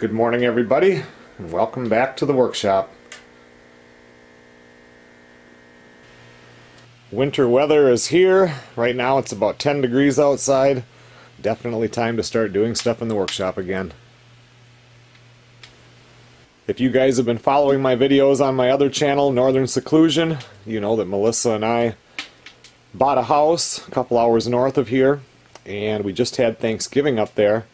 Good morning, everybody, and welcome back to the workshop. Winter weather is here. Right now it's about 10 degrees outside. Definitely time to start doing stuff in the workshop again. If you guys have been following my videos on my other channel, Northern Seclusion, you know that Melissa and I bought a house a couple hours north of here, and we just had Thanksgiving up there.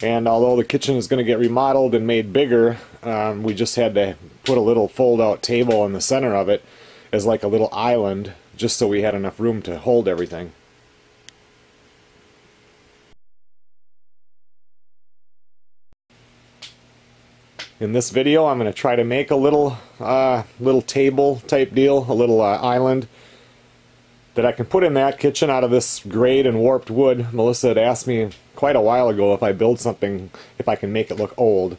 And although the kitchen is going to get remodeled and made bigger, we just had to put a little fold-out table in the center of it as like a little island, just so we had enough room to hold everything. In this video, I'm going to try to make a little table type deal, a little island that I can put in that kitchen out of this grayed and warped wood. Melissa had asked me quite a while ago if I build something, if I can make it look old.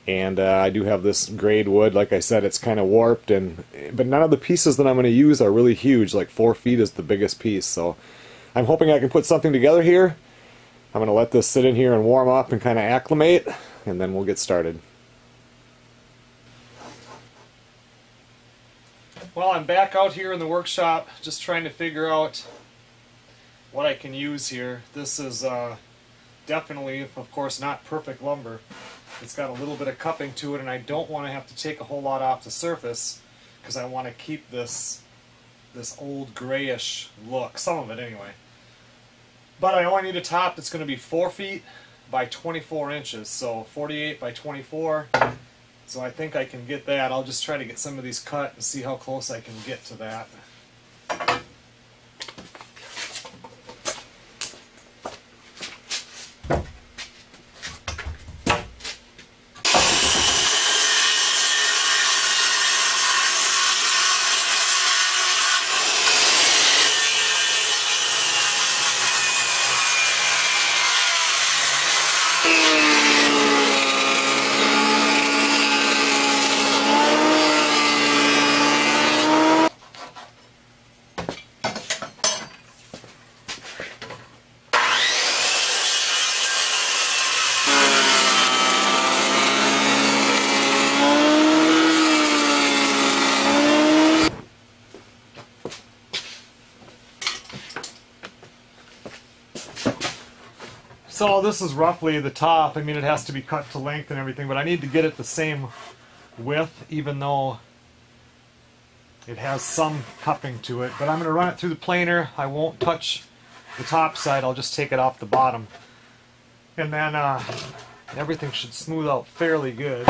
And I do have this grayed wood. Like I said, it's kind of warped, but none of the pieces that I'm going to use are really huge. Like 4 feet is the biggest piece. So I'm hoping I can put something together here. I'm going to let this sit in here and warm up and kind of acclimate, and then we'll get started. Well, I'm back out here in the workshop just trying to figure out what I can use here. This is definitely, of course, not perfect lumber. It's got a little bit of cupping to it, and I don't want to have to take a whole lot off the surface because I want to keep this old grayish look, some of it anyway. But I only need a top that's going to be 4 feet by 24 inches, so 48 by 24. So I think I can get that. I'll just try to get some of these cut and see how close I can get to that. So this is roughly the top. I mean, it has to be cut to length and everything, but I need to get it the same width, even though it has some cupping to it. But I'm going to run it through the planer. I won't touch the top side. I'll just take it off the bottom. And then everything should smooth out fairly good.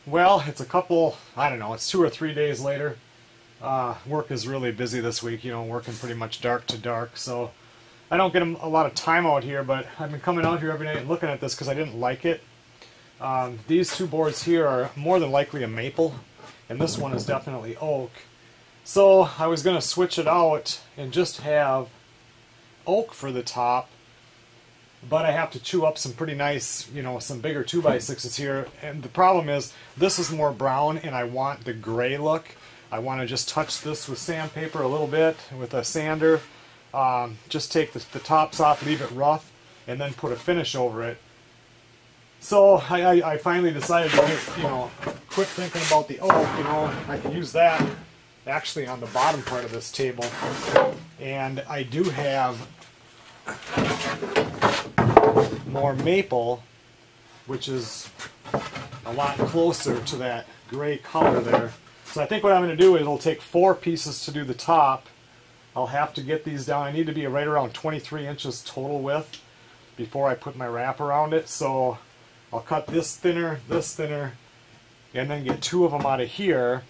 Well, it's a couple, I don't know, it's 2 or 3 days later. Work is really busy this week, you know, working pretty much dark to dark, so I don't get a lot of time out here, but I've been coming out here every night and looking at this because I didn't like it. These 2 boards here are more than likely a maple, and this one is definitely oak. So I was going to switch it out and just have oak for the top, but I have to chew up some pretty nice, you know, some bigger 2x6s here. And the problem is, this is more brown and I want the gray look. I want to just touch this with sandpaper a little bit, with a sander. Just take the tops off, leave it rough, and then put a finish over it. So I finally decided to, you know, quit thinking about the oak. You know, I can use that actually on the bottom part of this table. And I do have more maple, which is a lot closer to that gray color there. So I think what I'm going to do is it'll take 4 pieces to do the top. I'll have to get these down. I need to be right around 23 inches total width before I put my wrap around it. So I'll cut this thinner, and then get 2 of them out of here.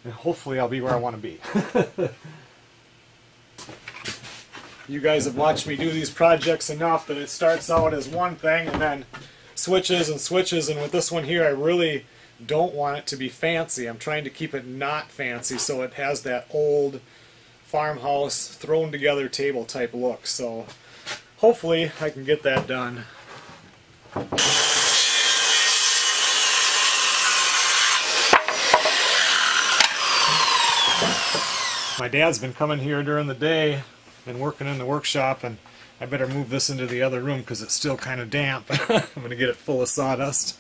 and hopefully I'll be where I want to be. You guys have watched me do these projects enough that it starts out as one thing and then switches and switches, and with this one here I really don't want it to be fancy. I'm trying to keep it not fancy so it has that old farmhouse thrown together table type look. So hopefully I can get that done. My dad's been coming here during the day and working in the workshop, and I better move this into the other room because it's still kind of damp. I'm going to get it full of sawdust.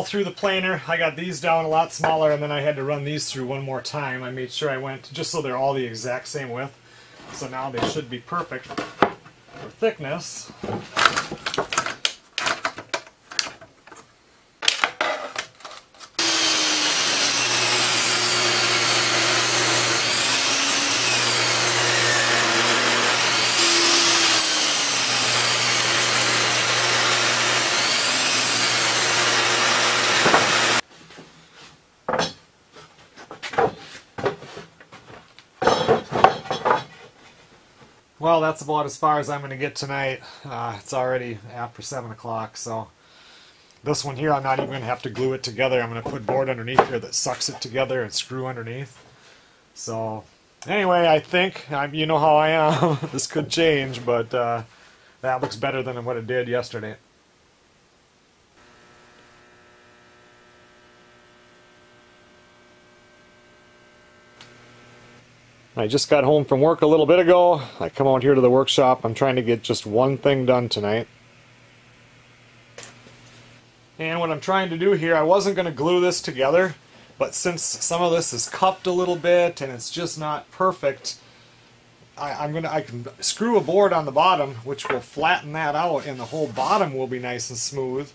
Through the planer. I got these down a lot smaller, and then I had to run these through one more time. I made sure I went just so they're all the exact same width. So now they should be perfect for thickness. Well, that's about as far as I'm going to get tonight. It's already after 7 o'clock, so this one here I'm not even going to have to glue it together. I'm going to put board underneath here that sucks it together and screw underneath. So anyway, I think, you know how I am, this could change, but that looks better than what it did yesterday. I just got home from work a little bit ago. I come out here to the workshop. I'm trying to get just one thing done tonight. And what I'm trying to do here, I wasn't going to glue this together, but since some of this is cupped a little bit and it's just not perfect, I can screw a board on the bottom, which will flatten that out, and the whole bottom will be nice and smooth,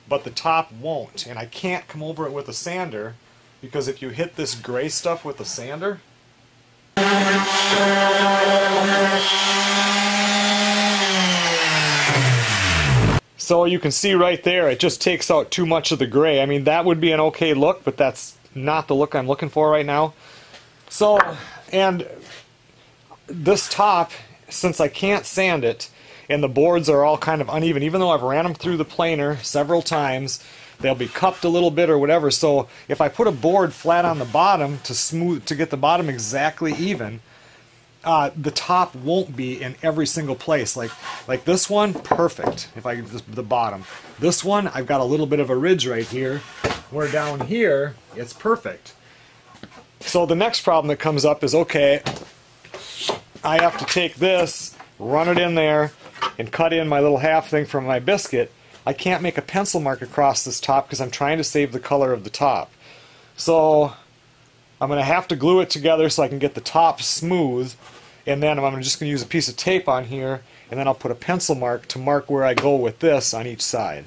but the top won't. And I can't come over it with a sander, because if you hit this gray stuff with a sander, so you can see right there, it just takes out too much of the gray. I mean, that would be an okay look, but that's not the look I'm looking for right now. So, and this top, since I can't sand it, and the boards are all kind of uneven, even though I've ran them through the planer several times, they'll be cupped a little bit or whatever. So if I put a board flat on the bottom to get the bottom exactly even, the top won't be in every single place. Like this one, perfect. If I the bottom, this one I've got a little bit of a ridge right here, where down here it's perfect. So the next problem that comes up is, okay, I have to take this, run it in there, and cut in my little half thing from my biscuit. I can't make a pencil mark across this top because I'm trying to save the color of the top. So I'm going to have to glue it together so I can get the top smooth, and then I'm just going to use a piece of tape on here, and then I'll put a pencil mark to mark where I go with this on each side.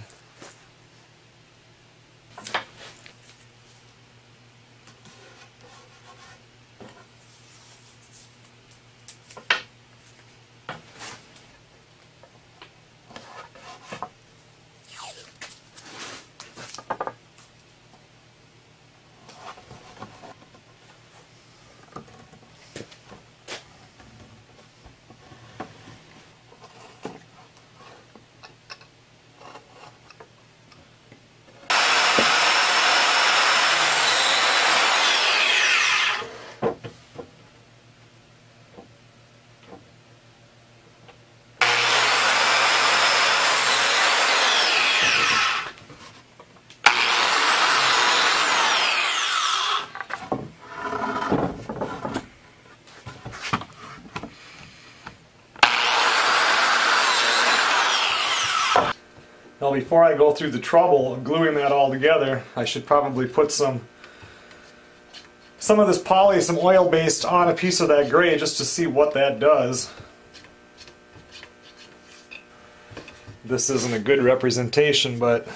Now before I go through the trouble of gluing that all together, I should probably put some of this poly, some oil based, on a piece of that gray just to see what that does. This isn't a good representation, but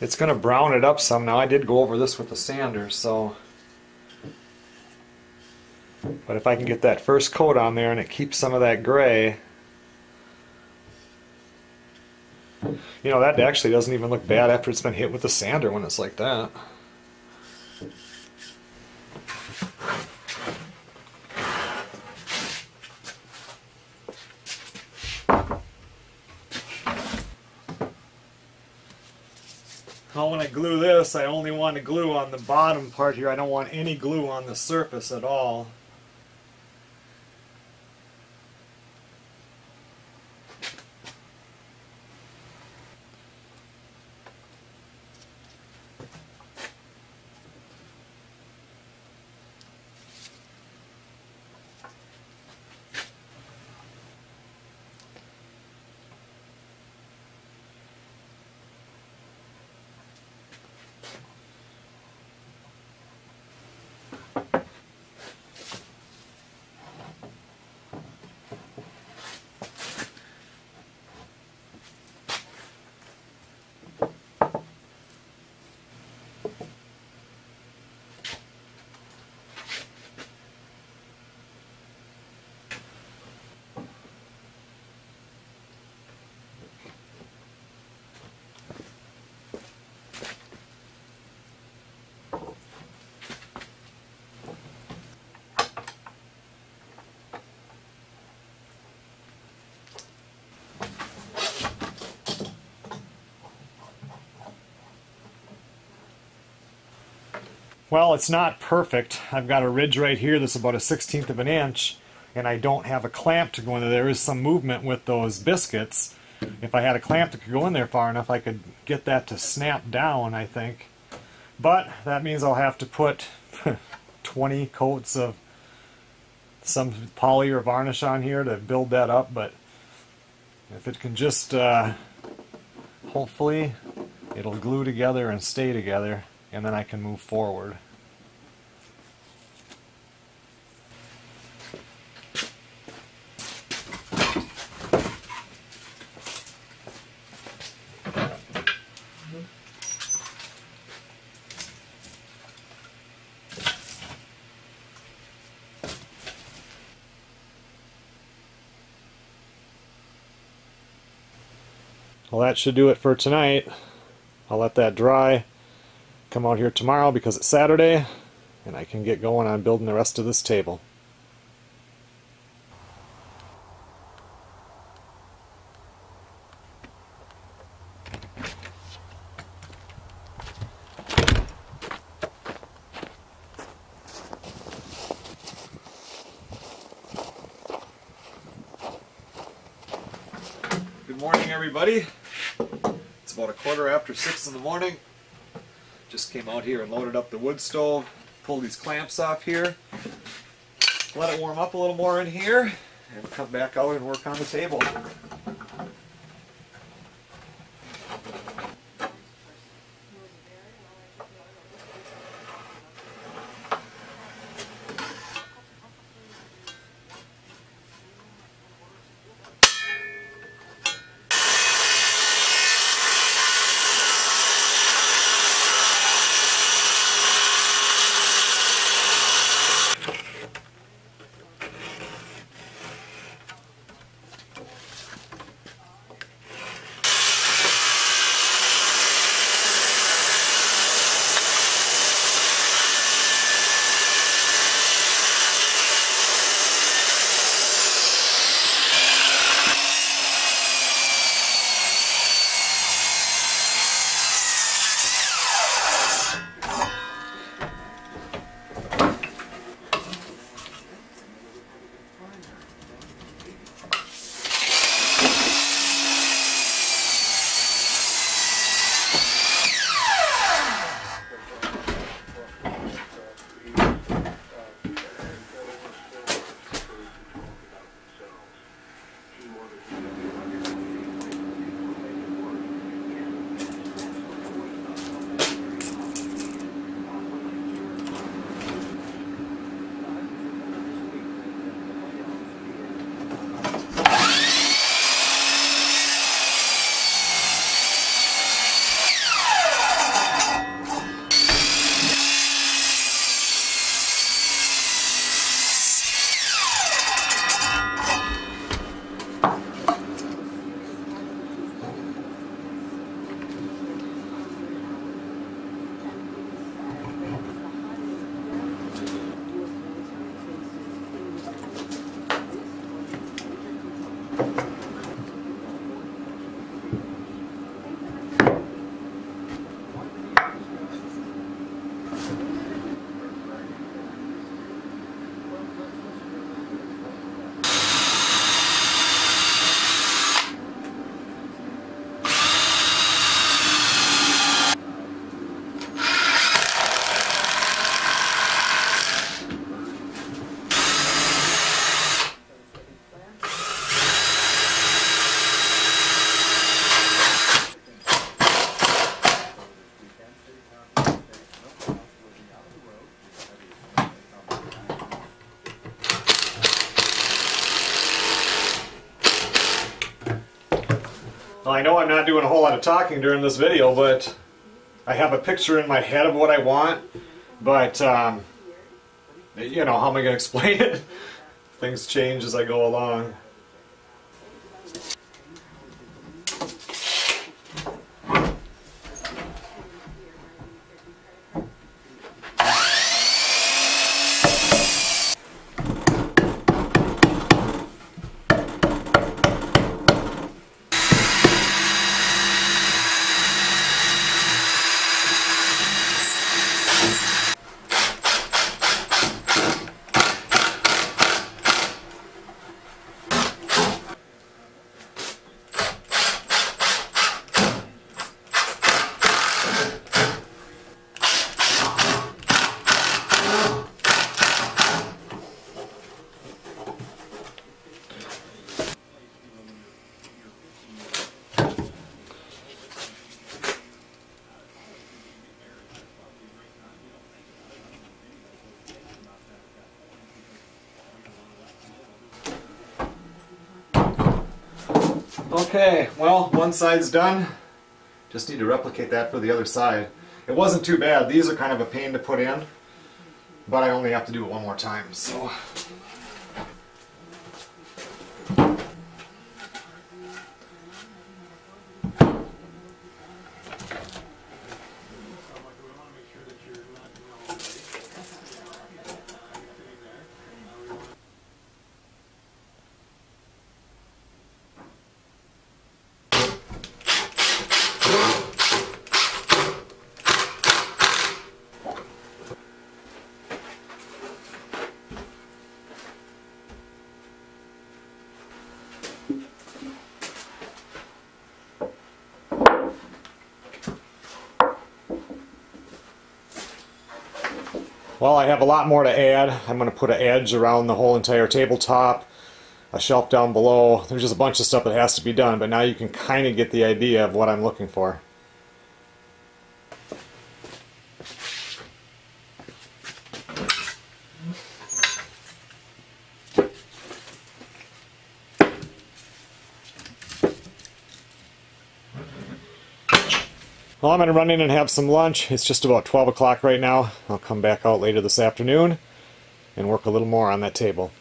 It's going to brown it up some. Now I did go over this with the sander, so... But if I can get that first coat on there and it keeps some of that gray... You know, that actually doesn't even look bad after it's been hit with the sander when it's like that. Now when I glue this, I only want to glue on the bottom part here. I don't want any glue on the surface at all. Well, it's not perfect. I've got a ridge right here that's about a 1/16 of an inch, and I don't have a clamp to go in there. There is some movement with those biscuits. If I had a clamp that could go in there far enough, I could get that to snap down, I think. But that means I'll have to put 20 coats of some poly or varnish on here to build that up. But if it can just, hopefully, it'll glue together and stay together, and then I can move forward. Well, that should do it for tonight. I'll let that dry. Come out here tomorrow because it's Saturday, and I can get going on building the rest of this table. Good morning, everybody. It's about 6:15 in the morning. Just came out here and loaded up the wood stove, pulled these clamps off here, let it warm up a little more in here, and come back out and work on the table. I know I'm not doing a whole lot of talking during this video, but I have a picture in my head of what I want, but you know, how am I going to explain it? Things change as I go along. Okay, well, one side's done. Just need to replicate that for the other side. It wasn't too bad. These are kind of a pain to put in, but I only have to do it one more time, so. Well, I have a lot more to add. I'm going to put an edge around the whole entire tabletop, a shelf down below. There's just a bunch of stuff that has to be done, but now you can kind of get the idea of what I'm looking for. Well, I'm going to run in and have some lunch. It's just about 12 o'clock right now. I'll come back out later this afternoon and work a little more on that table.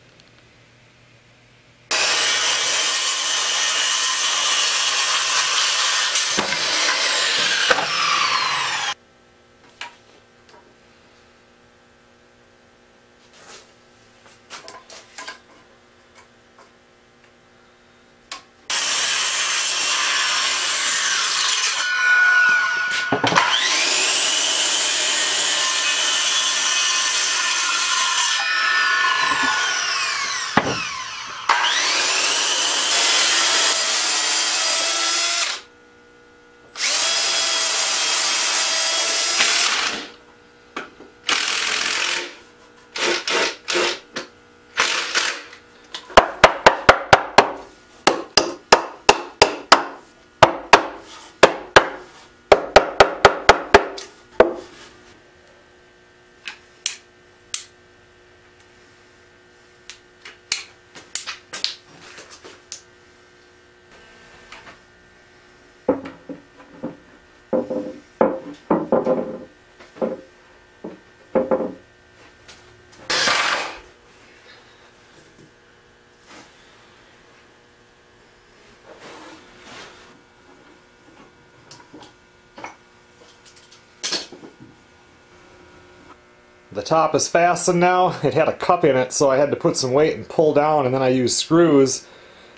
The top is fastened now. It had a cup in it, so I had to put some weight and pull down, and then I used screws,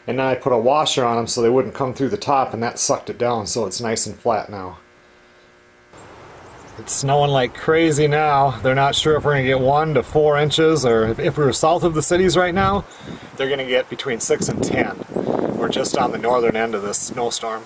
and then I put a washer on them so they wouldn't come through the top, and that sucked it down, so it's nice and flat now. It's snowing like crazy now. They're not sure if we're going to get 1 to 4 inches, or if we're south of the cities right now, they're going to get between 6 and 10. We're just on the northern end of this snowstorm.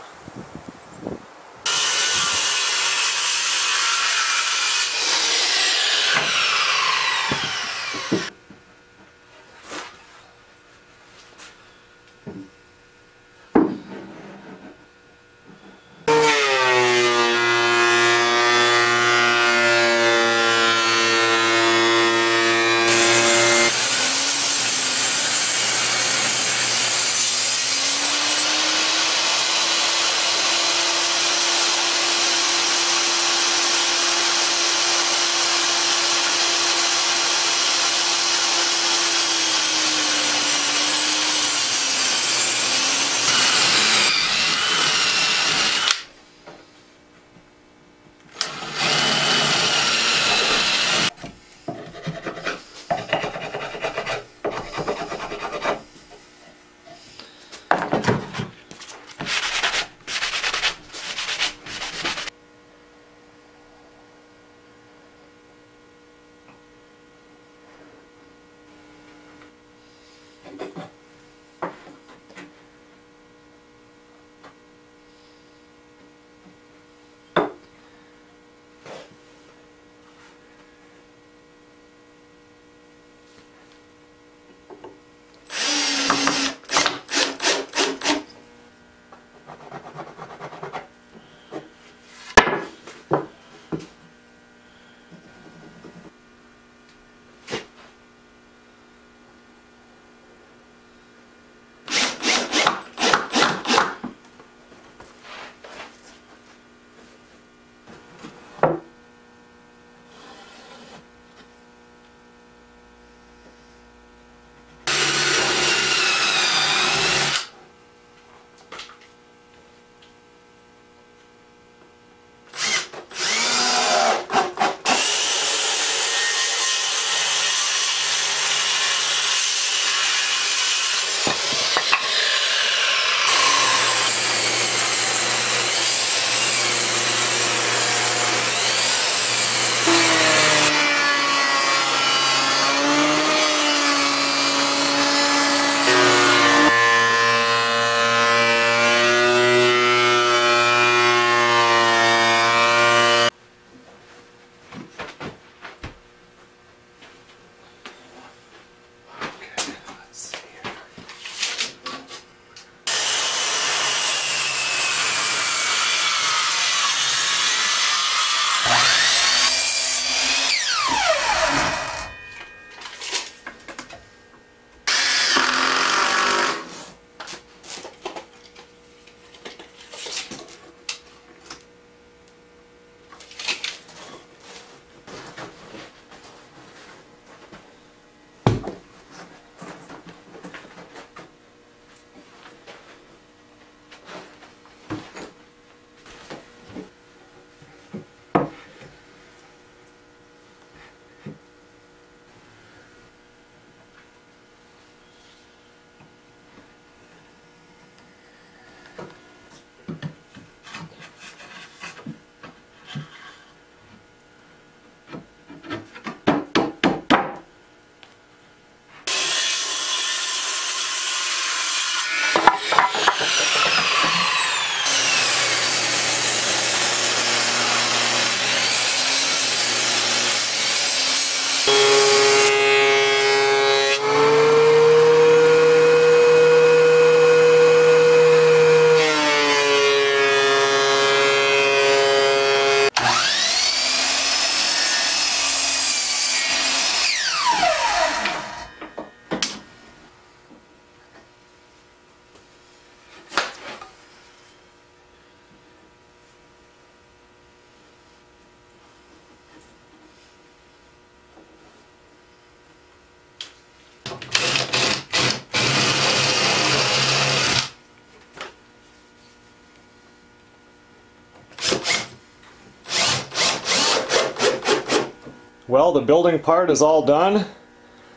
Well, the building part is all done.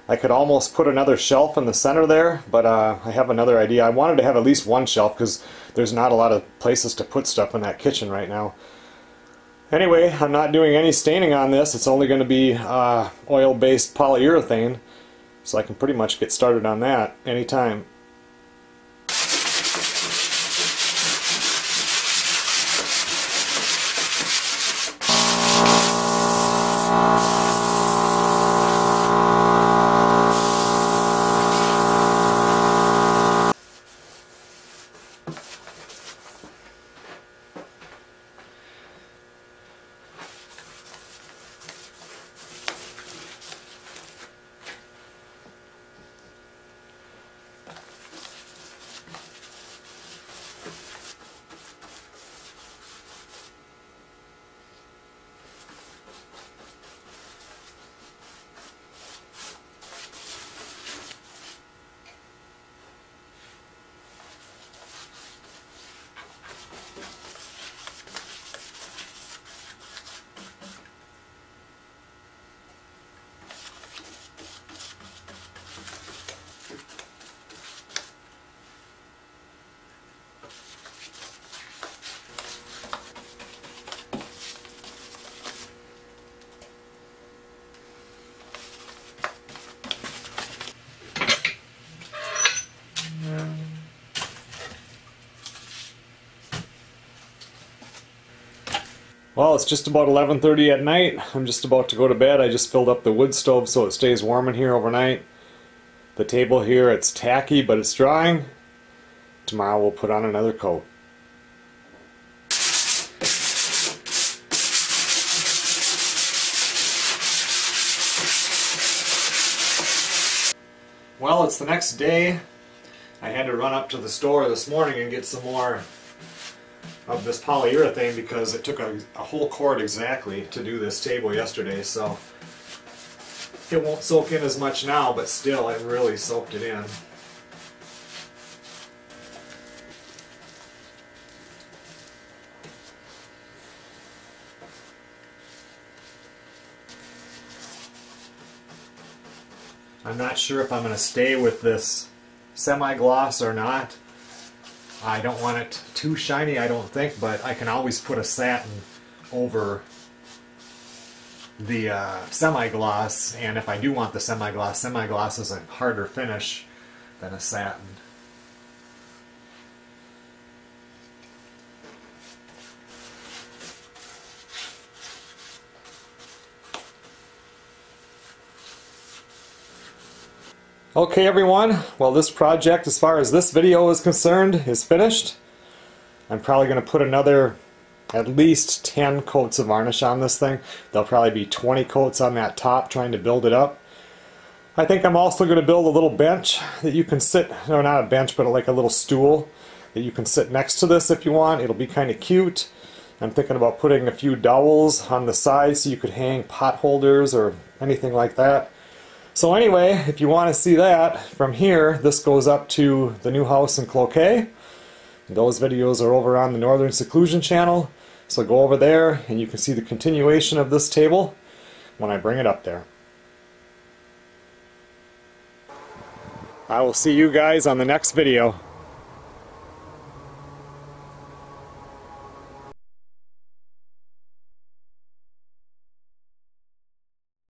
I could almost put another shelf in the center there, but I have another idea. I wanted to have at least one shelf because there's not a lot of places to put stuff in that kitchen right now. Anyway, I'm not doing any staining on this. It's only going to be oil-based polyurethane, so I can pretty much get started on that anytime. Well, it's just about 11:30 at night. I'm just about to go to bed. I just filled up the wood stove so it stays warm in here overnight. The table here, it's tacky, but it's drying. Tomorrow we'll put on another coat. Well, it's the next day. I had to run up to the store this morning and get some more of this polyurethane because it took a whole quart exactly to do this table yesterday, so it won't soak in as much now, but still it really soaked it in. I'm not sure if I'm going to stay with this semi-gloss or not. I don't want it too shiny, I don't think, but I can always put a satin over the semi-gloss, and if I do want the semi-gloss is a harder finish than a satin. Okay everyone, well this project as far as this video is concerned is finished. I'm probably going to put another at least 10 coats of varnish on this thing. There'll probably be 20 coats on that top trying to build it up. I think I'm also going to build a little bench that you can sit, no not a bench but like a little stool that you can sit next to this if you want. It'll be kind of cute. I'm thinking about putting a few dowels on the sides so you could hang pot holders or anything like that. So anyway, if you want to see that, from here, this goes up to the new house in Cloquet. Those videos are over on the Northern Seclusion channel, so go over there and you can see the continuation of this table when I bring it up there. I will see you guys on the next video.